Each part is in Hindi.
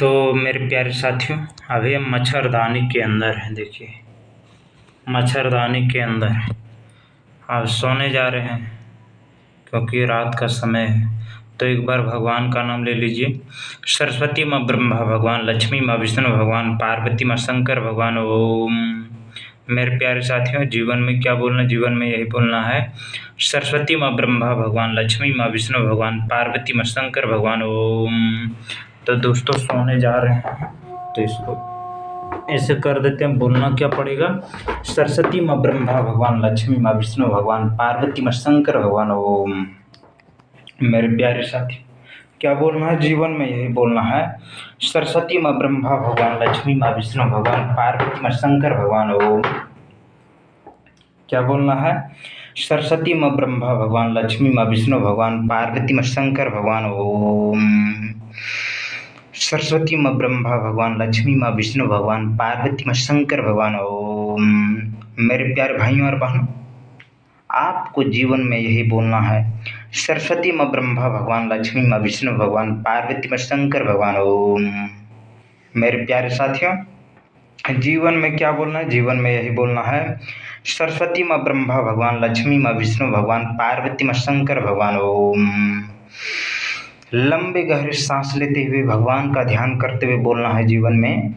तो मेरे प्यारे साथियों, अभी हम मच्छरदानी के अंदर हैं। देखिए, मच्छरदानी के अंदर अब सोने जा रहे हैं क्योंकि रात का समय है। तो एक बार भगवान का नाम ले लीजिए। सरस्वती माँ ब्रह्मा भगवान, लक्ष्मी माँ विष्णु भगवान, पार्वती माँ शंकर भगवान। ओम। मेरे प्यारे साथियों, जीवन में क्या बोलना, जीवन में यही बोलना है, सरस्वती माँ ब्रह्मा भगवान, लक्ष्मी माँ विष्णु भगवान, पार्वती माँ शंकर भगवान। ओम। तो दोस्तों सोने जा रहे हैं तो इसको ऐसे कर देते हैं। बोलना क्या पड़ेगा, सरस्वती माँ ब्रह्मा भगवान, लक्ष्मी माँ विष्णु भगवान, पार्वती माँ शंकर भगवान। ओम। मेरे प्यारे साथी, क्या बोलना है, जीवन में यही बोलना है, सरस्वती माँ ब्रह्मा भगवान, लक्ष्मी माँ विष्णु भगवान, पार्वती माँ शंकर भगवान। ओम। क्या बोलना है, सरस्वती माँ ब्रह्मा भगवान, लक्ष्मी माँ विष्णु भगवान, पार्वती माँ शंकर भगवान। ओम। सरस्वती माँ ब्रह्मा भगवान, लक्ष्मी माँ विष्णु भगवान, पार्वती माँ शंकर भगवान। ओम। मेरे प्यारे भाइयों और बहनों, आपको जीवन में यही बोलना है, सरस्वती माँ ब्रह्मा भगवान, लक्ष्मी माँ विष्णु भगवान, पार्वती माँ शंकर भगवान। ओम। मेरे प्यारे साथियों, जीवन में क्या बोलना है, जीवन में यही बोलना है, सरस्वती माँ ब्रह्मा भगवान, लक्ष्मी माँ विष्णु भगवान, पार्वती माँ शंकर भगवान। ओम। लंबे गहरे सांस लेते हुए भगवान का ध्यान करते हुए बोलना है जीवन में,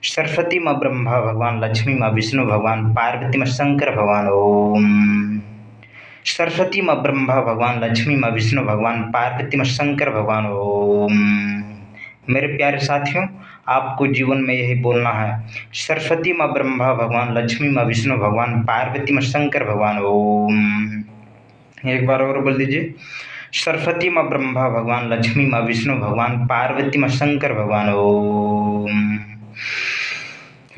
सरस्वती माँ ब्रह्मा भगवान, लक्ष्मी माँ विष्णु भगवान, पार्वती माँ शंकर भगवान। ओम। सरस्वती माँ ब्रह्मा भगवान, लक्ष्मी माँ विष्णु भगवान, पार्वती माँ शंकर भगवान। ओम। मेरे प्यारे साथियों, आपको जीवन में यही बोलना है, सरस्वती माँ ब्रह्मा भगवान, लक्ष्मी माँ विष्णु भगवान, पार्वती माँ शंकर भगवान। ओम। एक बार और बोल दीजिए, सरस्वती माँ ब्रह्मा भगवान, लक्ष्मी माँ विष्णु भगवान, पार्वती माँ शंकर भगवान। ओम।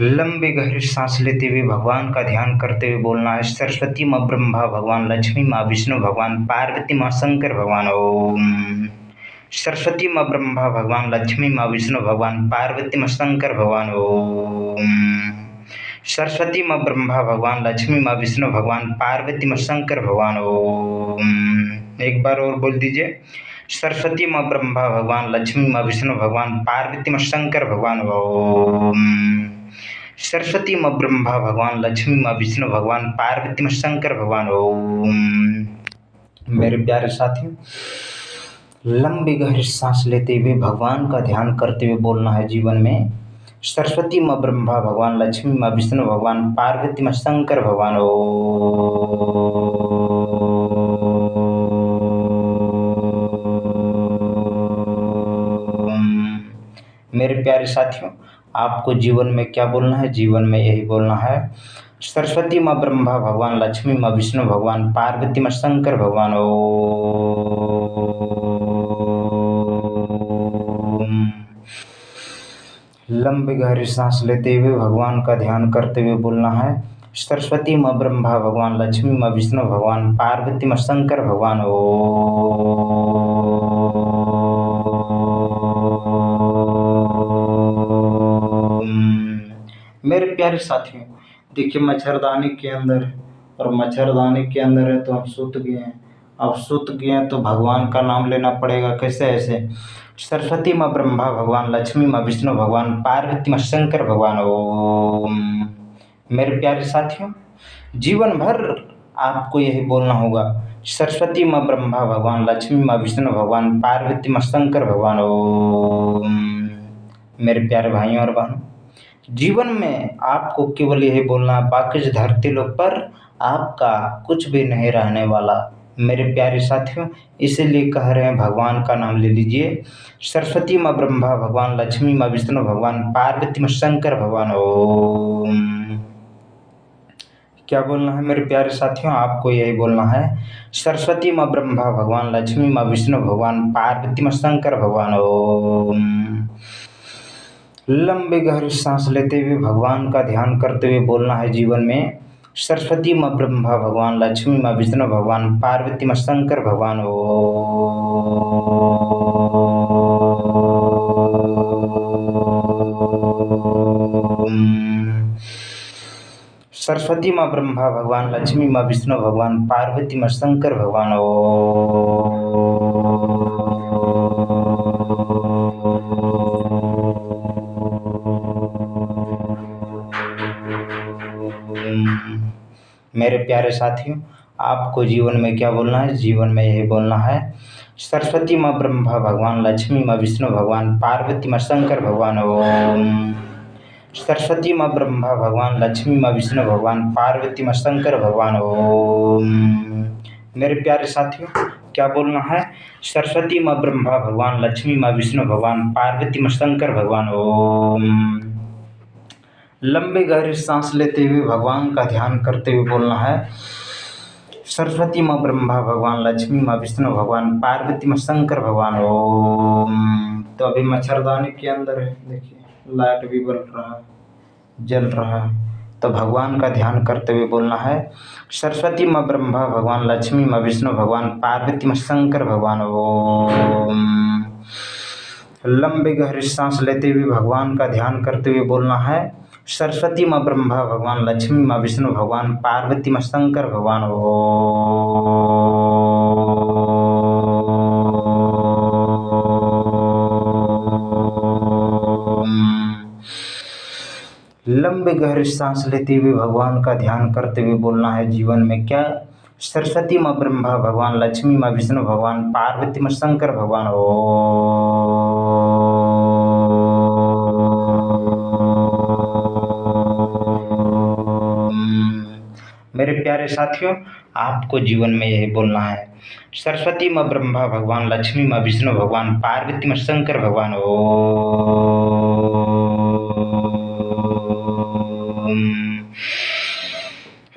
लंबे गहरे सांस लेते हुए भगवान का ध्यान करते हुए बोलना है, सरस्वती माँ ब्रह्मा भगवान, लक्ष्मी माँ विष्णु भगवान, पार्वती माँ शंकर भगवान। ओम। सरस्वती माँ ब्रह्मा भगवान, लक्ष्मी माँ विष्णु भगवान, पार्वती माँ शंकर भगवान। ओम। सरस्वती माँ ब्रह्मा भगवान, लक्ष्मी माँ विष्णु भगवान, पार्वती माँ शंकर भगवान। ओम। एक बार और बोल दीजिए, सरस्वती माँ ब्रह्मा भगवान, लक्ष्मी माँ विष्णु भगवान, पार्वती माँ शंकर भगवान। ओम। सरस्वती माँ ब्रह्मा भगवान, लक्ष्मी माँ विष्णु भगवान, पार्वती माँ शंकर भगवान। ओम। मेरे प्यारे साथियों, लंबी गहरी सांस लेते हुए भगवान का ध्यान करते हुए बोलना है जीवन में, सरस्वती माँ ब्रह्मा भगवान, लक्ष्मी माँ विष्णु भगवान, पार्वती माँ शंकर भगवान। ओम। मेरे प्यारे साथियों, आपको जीवन में क्या बोलना है, जीवन में यही बोलना है, सरस्वती माँ ब्रह्मा भगवान, लक्ष्मी माँ विष्णु भगवान, पार्वती माँ शंकर भगवान। ओम। लंबे गहरे सांस लेते हुए भगवान का ध्यान करते हुए बोलना है, सरस्वती माँ ब्रह्मा भगवान, लक्ष्मी माँ विष्णु भगवान, पार्वती माँ शंकर भगवान। ओम। मेरे प्यारे साथियों, देखिए मच्छरदानी के अंदर है और मच्छरदानी के अंदर है तो हम सुत गए हैं। अब सुत गए हैं तो भगवान का नाम लेना पड़ेगा। कैसे? ऐसे, सरस्वती माँ ब्रह्मा भगवान, लक्ष्मी माँ विष्णु भगवान, पार्वती माँ शंकर भगवान। ओम। मेरे प्यारे साथियों, जीवन भर आपको यही बोलना होगा, सरस्वती माँ ब्रह्मा भगवान, लक्ष्मी माँ विष्णु भगवान, पार्वती माँ शंकर भगवान। ओम। मेरे प्यारे भाइयों और बहनों, जीवन में आपको केवल यही बोलना है, बाकी इस धरती लोक पर आपका कुछ भी नहीं रहने वाला। मेरे प्यारे साथियों, इसीलिए कह रहे हैं भगवान का नाम ले लीजिए, सरस्वती माँ ब्रह्मा भगवान, लक्ष्मी माँ विष्णु भगवान, पार्वती माँ शंकर भगवान। ओम। क्या बोलना है मेरे प्यारे साथियों, आपको यही बोलना है, सरस्वती माँ ब्रह्मा भगवान, लक्ष्मी माँ विष्णु भगवान, पार्वती माँ शंकर भगवान। ओम। लंबे गहरी सांस लेते हुए भगवान का ध्यान करते हुए बोलना है जीवन में, सरस्वती माँ ब्रह्मा भगवान, लक्ष्मी माँ विष्णु भगवान, पार्वती माँ शंकर भगवान। ओम। सरस्वती माँ ब्रह्मा भगवान, लक्ष्मी माँ विष्णु भगवान, पार्वती माँ शंकर भगवान। ओम। मेरे प्यारे साथियों, आपको जीवन में क्या बोलना है? जीवन में यही बोलना है, सरस्वती माँ ब्रह्मा भगवान, लक्ष्मी माँ विष्णु भगवान, पार्वती माँ शंकर भगवान ओम। सरस्वती माँ ब्रह्मा भगवान, लक्ष्मी माँ विष्णु भगवान, पार्वती माँ शंकर भगवान ओम। मेरे प्यारे साथियों, क्या बोलना है? सरस्वती माँ ब्रह्मा भगवान, लक्ष्मी माँ विष्णु भगवान, पार्वती माँ शंकर भगवान ओम। लंबी गहरी सांस लेते हुए भगवान का ध्यान करते हुए बोलना है, सरस्वती माँ ब्रह्मा भगवान, लक्ष्मी माँ विष्णु भगवान, पार्वती माँ शंकर भगवान ओम। तो अभी मच्छरदानी के अंदर है, देखिए लाइट भी जल रहा है। तो भगवान का ध्यान करते हुए बोलना है, सरस्वती माँ ब्रह्मा भगवान, लक्ष्मी माँ विष्णु भगवान, पार्वती माँ शंकर भगवान ओम। लंबी गहरी सांस लेते हुए भगवान का ध्यान करते हुए बोलना है, सरस्वती माँ ब्रह्मा भगवान, लक्ष्मी माँ विष्णु भगवान, पार्वती माँ शंकर भगवान ओम। लंबी गहरी सांस लेते हुए भगवान का ध्यान करते हुए बोलना है, जीवन में क्या? सरस्वती माँ ब्रह्मा भगवान, लक्ष्मी माँ विष्णु भगवान, पार्वती माँ शंकर भगवान ओम। मेरे प्यारे साथियों, आपको जीवन में यही बोलना है, सरस्वती माँ ब्रह्मा भगवान, लक्ष्मी माँ विष्णु भगवान, पार्वती माँ शंकर भगवान ओम।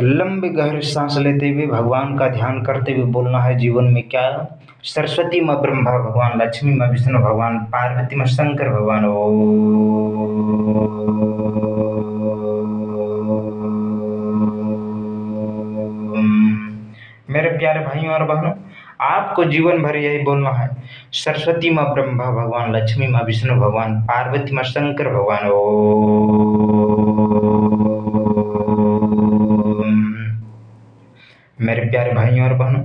लंबी गहरी सांस लेते हुए भगवान का ध्यान करते हुए बोलना है, जीवन में क्या? सरस्वती माँ ब्रह्मा भगवान, लक्ष्मी माँ विष्णु भगवान, पार्वती माँ शंकर भगवान ओम। मेरे प्यारे भाइयों और बहनों, आपको जीवन भर यही बोलना है, सरस्वती माँ ब्रह्मा भगवान, लक्ष्मी माँ विष्णु भगवान, पार्वती माँ शंकर भगवान ओम। मेरे प्यारे भाइयों और बहनों,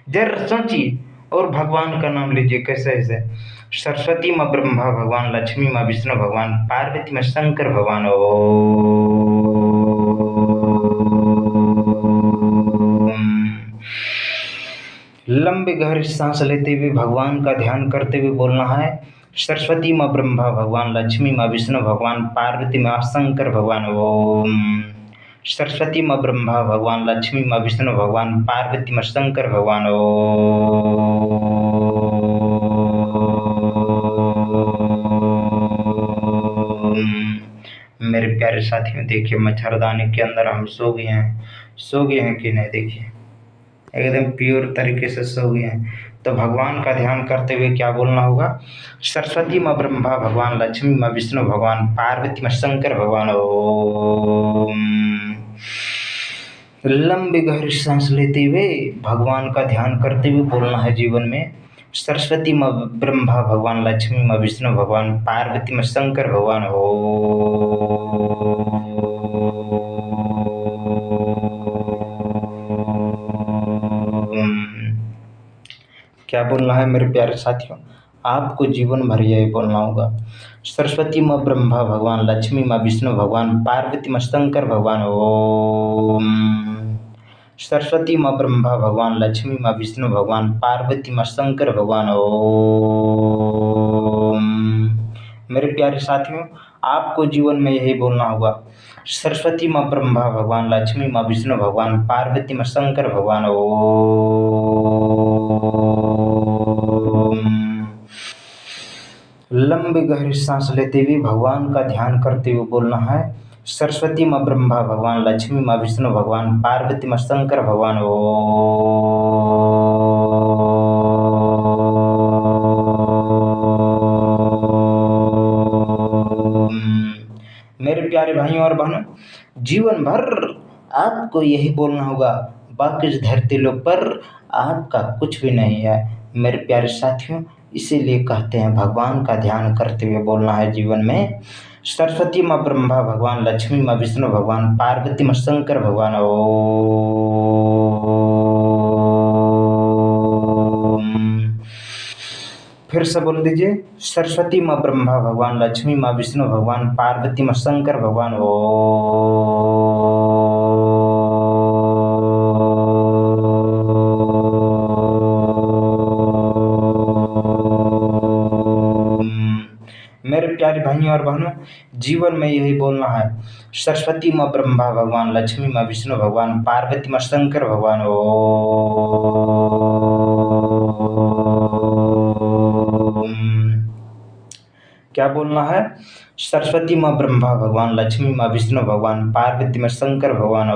जरा सोचिए और भगवान का नाम लीजिए कैसे ऐसे, सरस्वती माँ ब्रह्मा भगवान, लक्ष्मी माँ विष्णु भगवान, पार्वती माँ शंकर भगवान ओम। लंबी गहरी सांस लेते हुए भगवान का ध्यान करते हुए बोलना है, सरस्वती माँ ब्रह्मा भगवान, लक्ष्मी माँ विष्णु भगवान, पार्वती माँ शंकर भगवान ओम। सरस्वती माँ ब्रह्मा भगवान, लक्ष्मी माँ विष्णु भगवान, पार्वती माँ शंकर भगवान ओम। मेरे प्यारे साथियों, देखिए मच्छरदानी के अंदर हम सो गए हैं कि नहीं? देखिए एकदम प्योर तरीके से सो गए हैं। तो भगवान का ध्यान करते हुए क्या बोलना होगा, सरस्वती माँ ब्रह्मा भगवान, लक्ष्मी माँ विष्णु भगवान, पार्वती माँ शंकर भगवान ओम। लंबी गहरी सांस लेते हुए भगवान का ध्यान करते हुए बोलना है, जीवन में सरस्वती माँ ब्रह्मा भगवान, लक्ष्मी माँ विष्णु भगवान, पार्वती माँ शंकर भगवान ओम। क्या बोलना है मेरे प्यारे साथियों? आपको जीवन भर यही बोलना होगा, सरस्वती माँ ब्रह्मा भगवान, लक्ष्मी माँ विष्णु भगवान, पार्वती माँ शंकर भगवान ओम। सरस्वती माँ ब्रह्मा भगवान, लक्ष्मी माँ विष्णु भगवान, पार्वती माँ शंकर भगवान ओम। मेरे प्यारे साथियों, आपको जीवन में यही बोलना होगा, सरस्वती माँ ब्रह्मा भगवान, लक्ष्मी माँ विष्णु भगवान, पार्वती माँ शंकर भगवान ओम। लंबी गहरी सांस लेते हुए भगवान का ध्यान करते हुए बोलना है, सरस्वती माँ ब्रह्मा भगवान, लक्ष्मी माँ विष्णु भगवान, पार्वती माँ शंकर भगवान ओम। मेरे प्यारे भाइयों और बहनों, जीवन भर आपको यही बोलना होगा, बाकी इस धरती लोक पर आपका कुछ भी नहीं है। मेरे प्यारे साथियों, इसीलिए कहते हैं भगवान का ध्यान करते हुए बोलना है, जीवन में सरस्वती माँ ब्रह्मा भगवान, लक्ष्मी माँ विष्णु भगवान, पार्वती माँ शंकर भगवान ओम। फिर से बोल दीजिए, सरस्वती माँ ब्रह्मा भगवान, लक्ष्मी माँ विष्णु भगवान, पार्वती माँ शंकर भगवान मेरे प्यारे भाइयों और बहनों, जीवन में यही बोलना है। सरस्वती माँ ब्रह्मा भगवान, लक्ष्मी माँ विष्णु भगवान, पार्वती माँ शंकर भगवान। ओम। क्या बोलना है? सरस्वती माँ ब्रह्मा भगवान, लक्ष्मी माँ विष्णु भगवान, पार्वती माँ शंकर भगवान।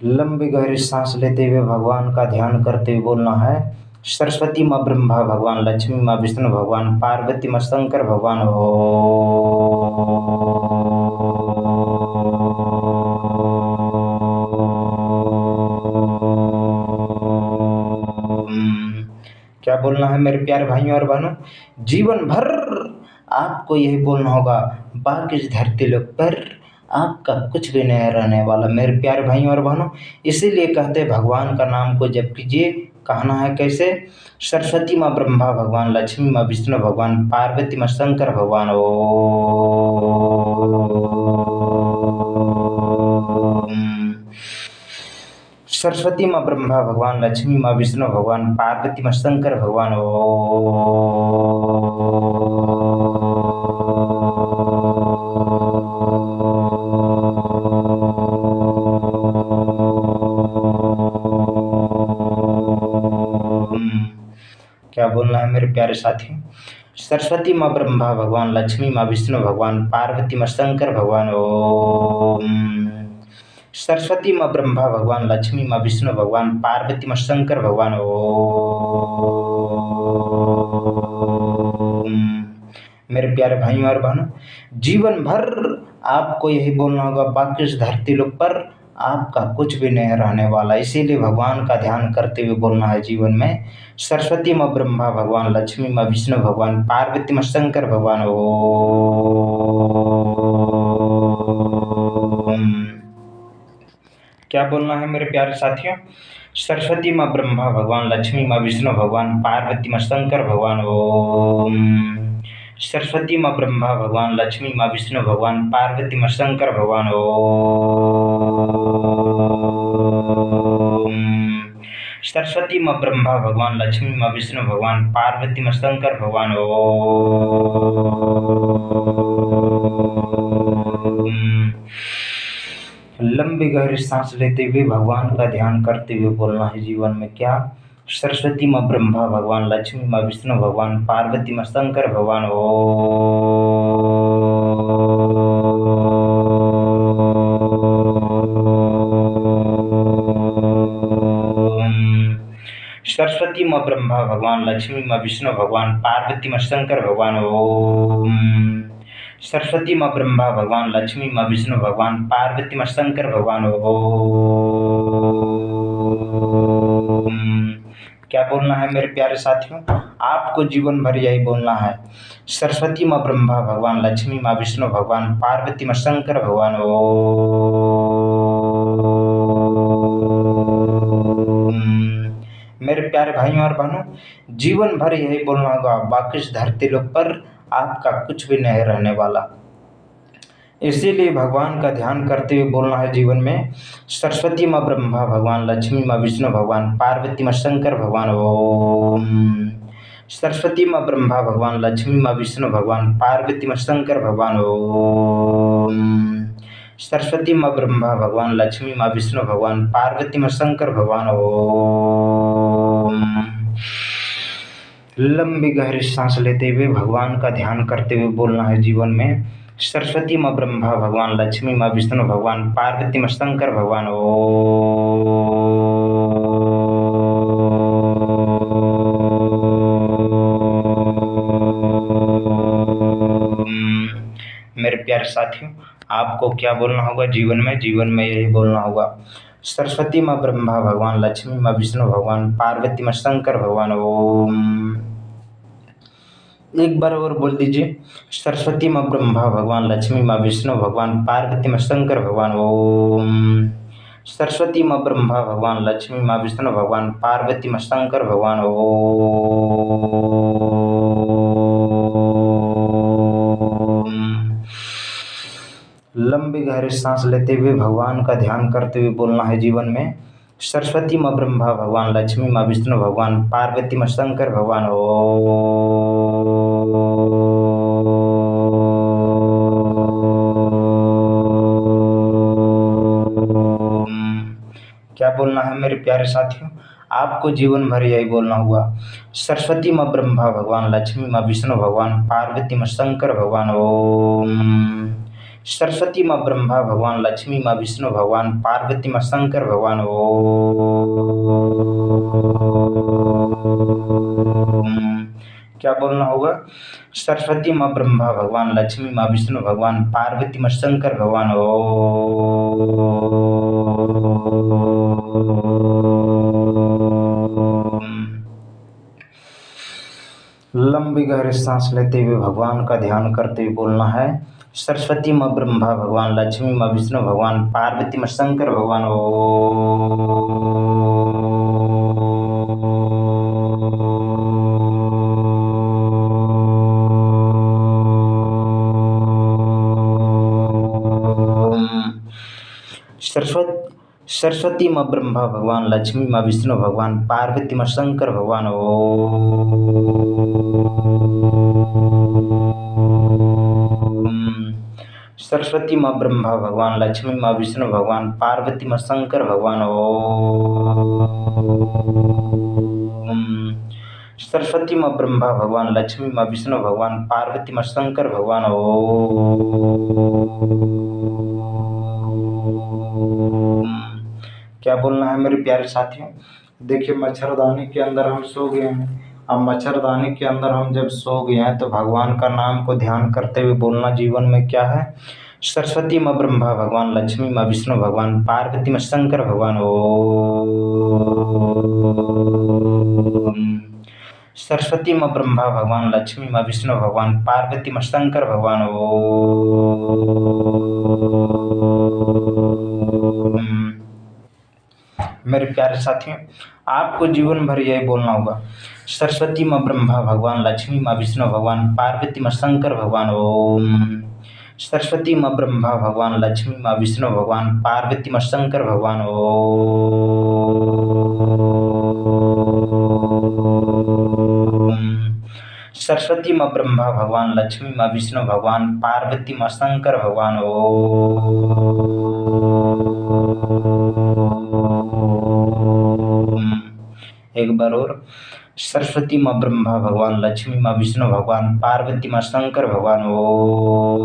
लंबी गहरी सांस लेते हुए भगवान का ध्यान करते हुए बोलना है। सरस्वती माँ ब्रह्मा भगवान, लक्ष्मी माँ विष्णु भगवान, पार्वती माँ शंकर भगवान। क्या बोलना है मेरे प्यारे भाइयों और बहनों? जीवन भर आपको यही बोलना होगा, बाकी इस धरती लोक पर आपका कुछ भी नहीं रहने वाला मेरे प्यारे भाइयों और बहनों। इसीलिए कहते हैं भगवान का नाम को जप कीजिए। कहना है कैसे? सरस्वती माँ ब्रह्मा भगवान, लक्ष्मी माँ विष्णु भगवान, पार्वती माँ शंकर भगवान। ओम। सरस्वती माँ ब्रह्मा भगवान, लक्ष्मी माँ विष्णु भगवान, पार्वती माँ शंकर भगवान। क्या बोलना है मेरे प्यारे साथी? सरस्वती माँ ब्रह्मा भगवान, लक्ष्मी माँ विष्णु भगवान, पार्वती माँ शंकर भगवान। ओम। सरस्वती माँ ब्रह्मा भगवान, लक्ष्मी माँ विष्णु भगवान, पार्वती माँ शंकर भगवान। ओम। मेरे प्यारे भाइयों और बहनों, जीवन भर आपको यही बोलना होगा, बाकी इस धरती लोक पर आपका कुछ भी नहीं रहने वाला। इसीलिए भगवान का ध्यान करते हुए बोलना है जीवन में। सरस्वती माँ ब्रह्मा भगवान, लक्ष्मी माँ विष्णु भगवान, पार्वती माँ शंकर भगवान। ओम। क्या बोलना है मेरे प्यारे साथियों? सरस्वती माँ ब्रह्मा भगवान, लक्ष्मी माँ विष्णु भगवान, पार्वती माँ शंकर भगवान। ओम। सरस्वती माँ ब्रह्मा भगवान, लक्ष्मी माँ विष्णु भगवान, पार्वती माँ शंकर भगवान। ओम। सरस्वती माँ ब्रह्मा भगवान, लक्ष्मी माँ विष्णु भगवान, पार्वती माँ शंकर भगवान। ओम। लंबी गहरी सांस लेते हुए भगवान का ध्यान करते हुए बोलना है जीवन में क्या? सरस्वती माँ ब्रह्मा भगवान, लक्ष्मी माँ विष्णु भगवान, पार्वती माँ शंकर भगवान। ओम। सरस्वती माँ ब्रह्मा भगवान, लक्ष्मी माँ विष्णु भगवान, पार्वती माँ शंकर भगवान। ओम। सरस्वती माँ ब्रह्मा भगवान, लक्ष्मी माँ विष्णु भगवान, पार्वती माँ शंकर भगवान। ओम। क्या बोलना है मेरे प्यारे साथियों? आपको जीवन भर यही बोलना है। सरस्वती माँ ब्रह्मा भगवान, लक्ष्मी माँ विष्णु भगवान, पार्वती माँ शंकर भगवान। ओम। मेरे प्यारे भाइयों और बहनों, जीवन भर यही बोलना होगा, बाकी इस धरती लोक पर आपका कुछ भी नहीं रहने वाला। इसीलिए भगवान का ध्यान करते हुए बोलना है जीवन में। सरस्वती माँ ब्रह्मा भगवान, लक्ष्मी माँ विष्णु भगवान, पार्वती माँ शंकर भगवान। ओम। सरस्वती माँ ब्रह्मा भगवान, लक्ष्मी माँ विष्णु भगवान, पार्वती माँ शंकर भगवान। ओम। सरस्वती माँ ब्रह्मा भगवान, लक्ष्मी माँ विष्णु भगवान, पार्वती माँ शंकर भगवान। ओम। लंबी गहरी सांस लेते हुए भगवान का ध्यान करते हुए बोलना है जीवन में। सरस्वती माँ ब्रह्मा भगवान, लक्ष्मी माँ विष्णु भगवान, पार्वती माँ शंकर भगवान। मेरे प्यारे साथियों, आपको क्या बोलना होगा जीवन में? जीवन में यही बोलना होगा, सरस्वती माँ ब्रह्मा भगवान, लक्ष्मी माँ विष्णु भगवान, पार्वती माँ शंकर भगवान। ओम। एक बार और बोल दीजिए, सरस्वती माँ ब्रह्मा भगवान, लक्ष्मी माँ विष्णु भगवान, पार्वती माँ शंकर भगवान। ओम। सरस्वती माँ ब्रह्मा भगवान, लक्ष्मी माँ विष्णु भगवान, पार्वती माँ शंकर भगवान। ओम। लंबी गहरी सांस लेते हुए भगवान का ध्यान करते हुए बोलना है जीवन में। सरस्वती माँ ब्रह्मा भगवान, लक्ष्मी माँ विष्णु भगवान, पार्वती माँ शंकर भगवान। क्या बोलना है मेरे प्यारे साथियों? आपको जीवन भर यही बोलना हुआ। सरस्वती माँ ब्रह्मा भगवान, लक्ष्मी माँ विष्णु भगवान, पार्वती माँ शंकर भगवान। ओम। सरस्वती माँ ब्रह्मा भगवान, लक्ष्मी माँ विष्णु भगवान, पार्वती माँ शंकर भगवान। ओम। क्या बोलना होगा? सरस्वती माँ ब्रह्मा भगवान, लक्ष्मी माँ विष्णु भगवान, पार्वती माँ शंकर भगवान। लंबी गहरी सांस लेते हुए भगवान का ध्यान करते हुए बोलना है। सरस्वती माँ ब्रह्मा भगवान, लक्ष्मी माँ विष्णु भगवान, पार्वती माँ शंकर भगवान। सरस्वती माँ ब्रह्मा भगवान, लक्ष्मी माँ विष्णु भगवान, पार्वती माँ शंकर भगवान। ओम। सरस्वती माँ ब्रह्मा भगवान, लक्ष्मी माँ विष्णु भगवान, पार्वती माँ शंकर भगवान। ओम। सरस्वती माँ ब्रह्मा भगवान, लक्ष्मी माँ विष्णु भगवान, पार्वती माँ शंकर भगवान। ओम। क्या बोलना है मेरे प्यारे साथियों? देखिए, मच्छरदानी के अंदर हम सो गए हैं। अब मच्छरदानी के अंदर हम जब सो गए हैं तो भगवान का नाम को ध्यान करते हुए बोलना जीवन में क्या है? सरस्वती माँ ब्रह्मा भगवान, लक्ष्मी माँ विष्णु भगवान, पार्वती माँ शंकर भगवान। ओम। सरस्वती माँ ब्रह्मा भगवान, लक्ष्मी माँ विष्णु भगवान, पार्वती माँ शंकर भगवान। ओम। मेरे प्यारे साथियों, आपको जीवन भर यही बोलना होगा। सरस्वती माँ ब्रह्मा भगवान, लक्ष्मी माँ विष्णु भगवान, पार्वती माँ शंकर भगवान। ओम। सरस्वती माँ ब्रह्मा भगवान, लक्ष्मी माँ विष्णु भगवान, पार्वती माँ शंकर भगवान। ओम। सरस्वती माँ ब्रह्मा भगवान, लक्ष्मी माँ विष्णु भगवान, पार्वती माँ शंकर भगवान। ओम। एक बार और। सरस्वती माँ ब्रह्मा भगवान, लक्ष्मी माँ विष्णु भगवान, पार्वती माँ शंकर भगवान। ओम।